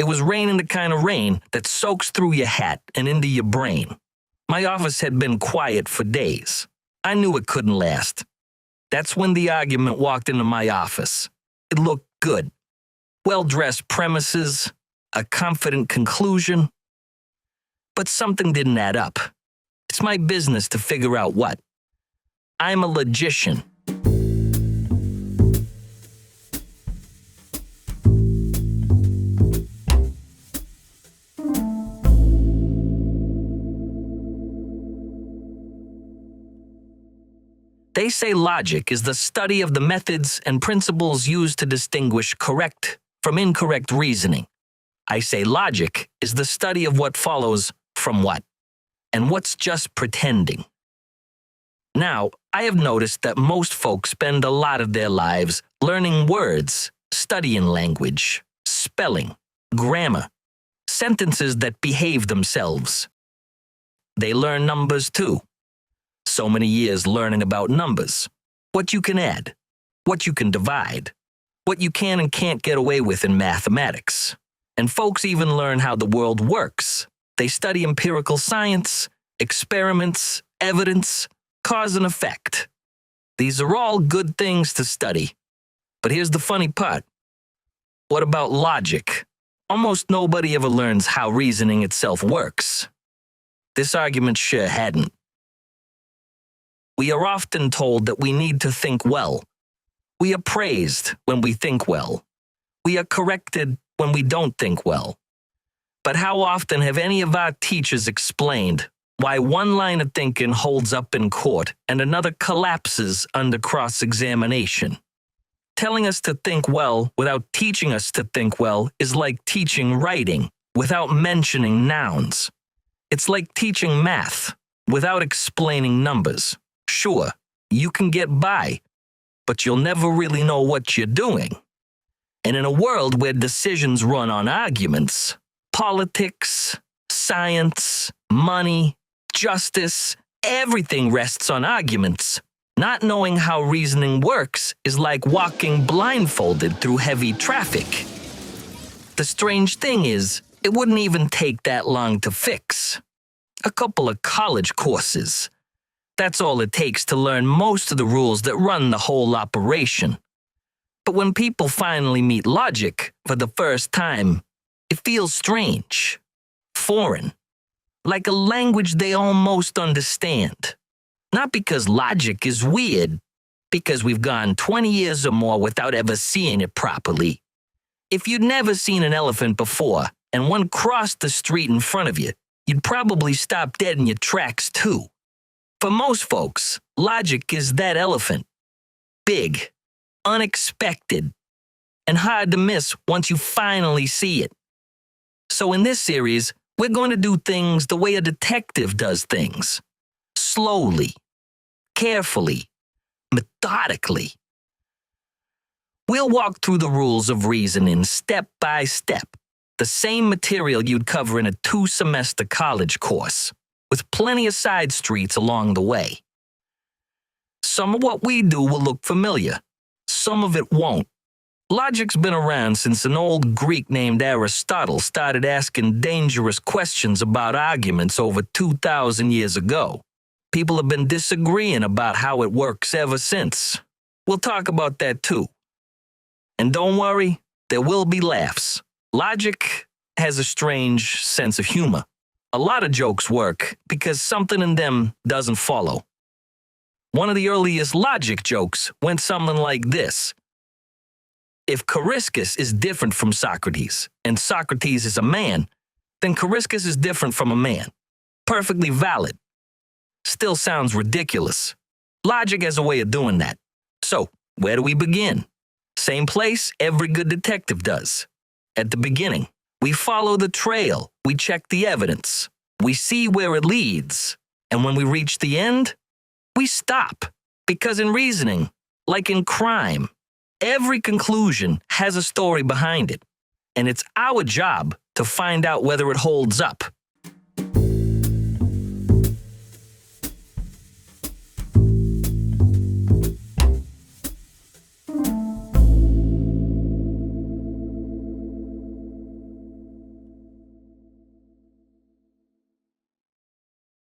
It was raining the kind of rain that soaks through your hat and into your brain. My office had been quiet for days. I knew it couldn't last. That's when the argument walked into my office. It looked good. Well-dressed premises, a confident conclusion. But something didn't add up. It's my business to figure out what. I'm a logician. They say logic is the study of the methods and principles used to distinguish correct from incorrect reasoning. I say logic is the study of what follows from what, and what's just pretending. Now, I have noticed that most folks spend a lot of their lives learning words, studying language, spelling, grammar, sentences that behave themselves. They learn numbers too. So many years learning about numbers, what you can add, what you can divide, what you can and can't get away with in mathematics. And folks even learn how the world works. They study empirical science, experiments, evidence, cause and effect. These are all good things to study. But here's the funny part. What about logic? Almost nobody ever learns how reasoning itself works. This argument sure hadn't. We are often told that we need to think well. We are praised when we think well. We are corrected when we don't think well. But how often have any of our teachers explained why one line of thinking holds up in court and another collapses under cross-examination? Telling us to think well without teaching us to think well is like teaching writing without mentioning nouns. It's like teaching math without explaining numbers. Sure, you can get by, but you'll never really know what you're doing. And in a world where decisions run on arguments, politics, science, money, justice, everything rests on arguments. Not knowing how reasoning works is like walking blindfolded through heavy traffic. The strange thing is, it wouldn't even take that long to fix. A couple of college courses. That's all it takes to learn most of the rules that run the whole operation. But when people finally meet logic for the first time, it feels strange, foreign, like a language they almost understand. Not because logic is weird, because we've gone 20 years or more without ever seeing it properly. If you'd never seen an elephant before and one crossed the street in front of you, you'd probably stop dead in your tracks too. For most folks, logic is that elephant. Big, unexpected, and hard to miss once you finally see it. So in this series, we're going to do things the way a detective does things. Slowly, carefully, methodically. We'll walk through the rules of reasoning step by step, the same material you'd cover in a 2-semester college course, with plenty of side streets along the way. Some of what we do will look familiar. Some of it won't. Logic's been around since an old Greek named Aristotle started asking dangerous questions about arguments over 2,000 years ago. People have been disagreeing about how it works ever since. We'll talk about that too. And don't worry, there will be laughs. Logic has a strange sense of humor. A lot of jokes work because something in them doesn't follow. One of the earliest logic jokes went something like this. If Coriscus is different from Socrates, and Socrates is a man, then Coriscus is different from a man. Perfectly valid. Still sounds ridiculous. Logic has a way of doing that. So, where do we begin? Same place every good detective does. At the beginning. We follow the trail, we check the evidence, we see where it leads, and when we reach the end, we stop. Because in reasoning, like in crime, every conclusion has a story behind it, and it's our job to find out whether it holds up.